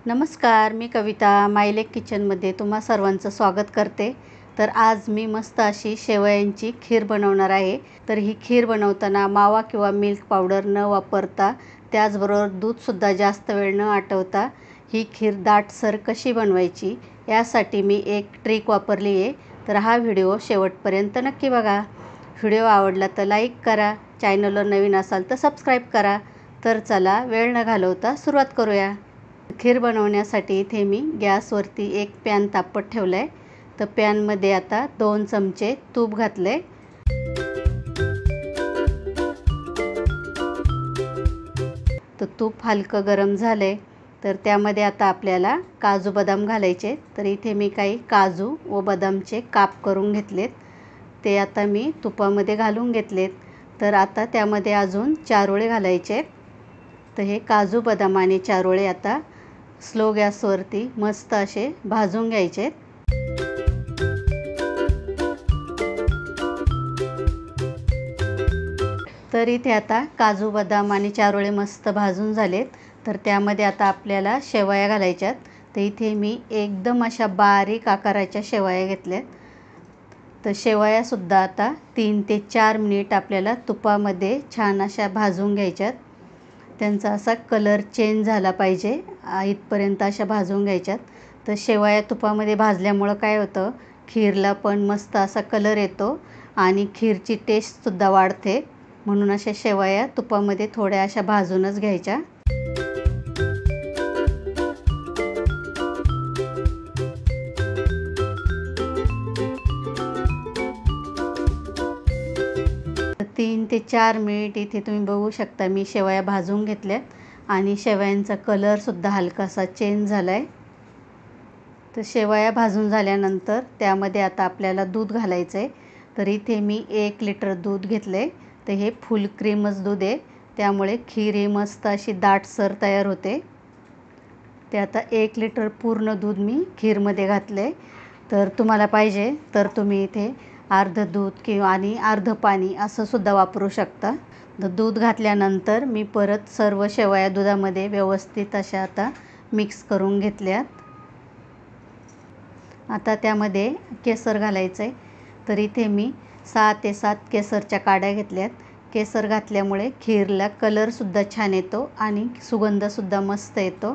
नमस्कार, मी कविता मायलेक किचनमध्ये तुम्हा सर्वांचं स्वागत करते। तर आज मी मस्त अशी शेवयांची खीर बनवणार आहे। तर ही खीर बनवताना मावा किंवा मिल्क पावडर न वापरता, त्याचबरोबर दूधसुद्धा जास्त वेळ न आटवता ही खीर दाटसर कशी बनवायची यासाठी मी एक ट्रिक वापरली आहे। तर हा व्हिडिओ शेवटपर्यंत नक्की बघा। व्हिडिओ आवडला तर लाईक करा, चॅनलवर नवीन असाल तर सबस्क्राईब करा। तर चला वेळ न घालवता सुरुवात करूया। खीर बनवण्यासाठी इथे मी गॅसवरती एक पॅन तापत ठेवलं आहे। तर पॅनमध्ये आता 2 चमचे तूप घातले। तर तूप हलकं गरम झाले तर त्यामध्ये आता आपल्याला काजू बदाम घालायचे। तर इथे मी काही काजू व बदामचे काप करून घेतलेत, ते आता मी तुपामध्ये घालून घेतलेत। तर आता त्यामध्ये अजून चारोळे घालायचे। तर हे काजू बदाम आणि चारोळे आता स्लो गॅसवरती मस्त असे भाजून घ्यायचे। तर इथे आता काजू बदाम आणि चारोळे मस्त भाजून झालेत। तर त्यामध्ये आता आपल्याला शेवया घालायच्यात। तर इथे मी एकदम अशा बारीक आकाराच्या शेवया घेतल्यात। तर शेवयासुद्धा आता 3 ते 4 मिनिट आपल्याला तुपामध्ये छान अशा भाजून घ्यायच्यात। त्यांचा असा कलर चेंज झाला पाहिजे इथपर्यंत अशा भाजून घ्यायच्यात। तर शेवया तुपामध्ये भाजल्यामुळं काय होतं, खीरला पण मस्त असा कलर येतो आणि खीरची टेस्टसुद्धा वाढते। म्हणून अशा शेवया तुपामध्ये थोड्या अशा भाजूनच घ्यायच्या। तर 3 ते 4 मिनिट इथे तुम्ही बघू शकता मी शेवया भाजून घेतल्यात आणि शेवयांचा कलरसुद्धा हलकासा चेंज झाला आहे। तर शेवया भाजून झाल्यानंतर त्यामध्ये आता आपल्याला दूध घालायचं आहे। तर इथे मी 1 लिटर दूध घेतलं आहे। तर हे फुल क्रीमच दूध आहे, त्यामुळे खीर ही मस्त अशी दाटसर तयार होते। ते आता 1 लिटर पूर्ण दूध मी खीरमध्ये घातलं आहे। तर तुम्हाला पाहिजे तर तुम्ही इथे अर्धं दूध किंवा आणि अर्धं पाणी असंसुद्धा वापरू शकता। तर दूध घातल्यानंतर मी परत सर्व शेवया दुधामध्ये व्यवस्थित अशा आता मिक्स करून घेतल्यात। आता त्यामध्ये केसर घालायचं आहे। तर इथे मी 6 ते 7 केसरच्या काड्या घेतल्यात। केसर घातल्यामुळे खीरला कलरसुद्धा छान येतो आणि सुगंधसुद्धा मस्त येतो।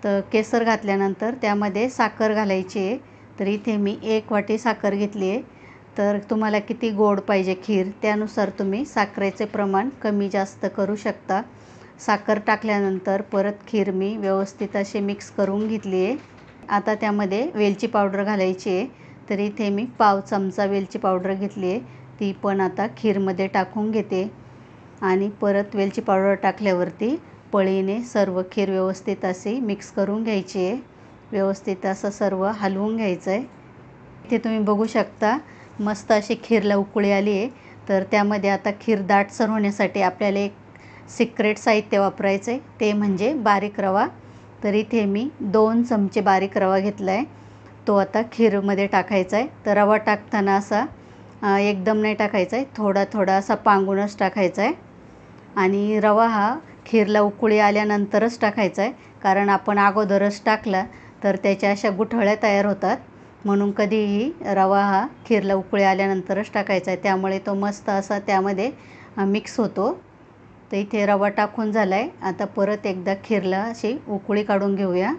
तर केसर घातल्यानंतर त्यामध्ये साखर घालायची आहे। तर इथे मी 1 वाटी साखर घेतली आहे। तर तुम्हाला किती गोड पाहिजे खीर त्यानुसार तुम्ही साखरेचे प्रमाण कमी जास्त करू शकता। साखर टाकल्यानंतर परत खीर मी व्यवस्थित अशी मिक्स करून घेतली आहे। आता त्यामध्ये वेलची पावडर घालायची आहे। तर इथे मी पाव चमचा वेलची पावडर घेतली आहे, ती पण आता खीरमध्ये टाकून घेते आणि परत वेलची पावडर टाकल्यावरती पळीने सर्व खीर व्यवस्थित अशी मिक्स करून घ्यायची आहे। व्यवस्थित असं सर्व हलवून घ्यायचं आहे। इथे तुम्ही बघू शकता मस्त अशी खीरला उकळी आली आहे। तर त्यामध्ये आता खीर दाटसर होण्यासाठी आपल्याला एक सिक्रेट साहित्य वापरायचं आहे, ते म्हणजे बारीक रवा। तर इथे मी 2 चमचे बारीक रवा घेतला आहे, तो आता खीरमध्ये टाकायचा आहे। तर रवा टाकताना असा एकदम नाही टाकायचा आहे, थोडा थोडा असा पांगूनच टाकायचा आहे आणि रवा हा खीरला उकळी आल्यानंतरच टाकायचा आहे, कारण आपण अगोदरच टाकला तर त्याच्या अशा गुठळ्या तयार होतात। म्हणून कधीही रवा हा खीरला उकळी आल्यानंतरच टाकायचा आहे, त्यामुळे तो मस्त असा त्यामध्ये मिक्स होतो। तर इथे रवा टाकून झाला आहे। आता परत एकदा खीरला अशी उकळी काढून घेऊया।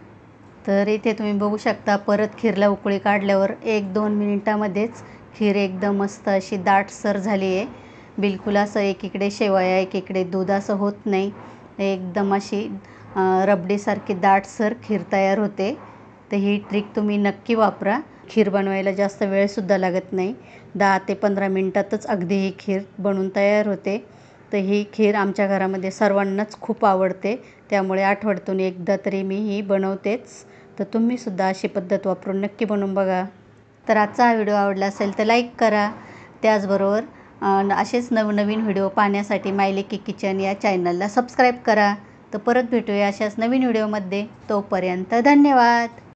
तर इथे तुम्ही बघू शकता परत खीरला उकळी काढल्यावर 1-2 मिनिटामध्येच खीर एकदम मस्त अशी दाटसर झाली आहे। बिलकुल असं एकीकडे शेवया एकीकडे दूध असं होत नाही, एकदम अशी रबडीसारखी दाटसर खीर तयार होते। तर ही ट्रिक तुम्ही नक्की वापरा। खीर बनवायला जास्त वेळसुद्धा लागत नाही, 10 ते 15 मिनिटातच अगदी ही खीर बनून तयार होते। तर ही खीर आमच्या घरामध्ये सर्वांनाच खूप आवडते, त्यामुळे आठवड्यातून एकदा तरी मी ही बनवतेच। तर तुम्हीसुद्धा अशी पद्धत वापरून नक्की बनवून बघा। तर आजचा हा व्हिडिओ आवडला असेल तर लाईक करा। त्याचबरोबर असेच नवनवीन व्हिडिओ पाहण्यासाठी मायलेकी किचन या चॅनलला सबस्क्राईब करा। तर परत भेटूया अशाच नवीन व्हिडिओमध्ये। तोपर्यंत धन्यवाद।